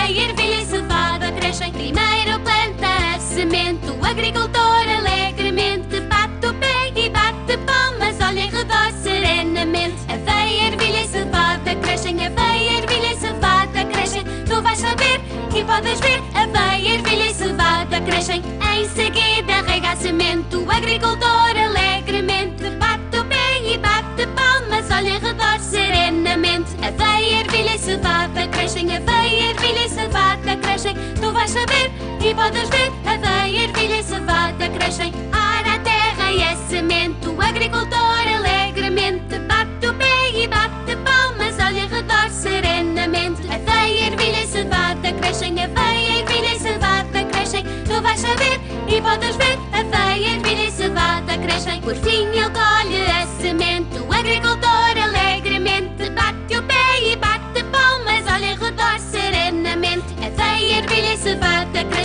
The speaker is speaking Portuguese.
aveia, ervilha e cevada crescem. Primeiro planta a semente, o agricultor alegremente bate o pé e bate palmas, olha em redor serenamente. Aveia, ervilha e cevada crescem, aveia, ervilha e cevada crescem. Tu vais saber e podes ver, aveia, ervilha e cevada crescem. Em seguida rega a semente, o agricultor alegremente bate o pé e bate palmas, olha em redor serenamente. Aveia, ervilha e cevada crescem, aveia, ervilha e cevada crescem. Tu vais saber e podes ver, aveia, ervilha e cevada crescem. Ara a terra e a semente, o agricultor alegremente bate o pé e bate palmas, olha em redor serenamente. Aveia, ervilha e cevada crescem, aveia, ervilha e cevada crescem. Tu vais saber e podes ver, aveia, ervilha e cevada crescem. Por fim ele colhe a semente, o agricultor alegremente bate o pé e bate palmas, olha em redor serenamente. Aveia, ervilha e cevada crescem.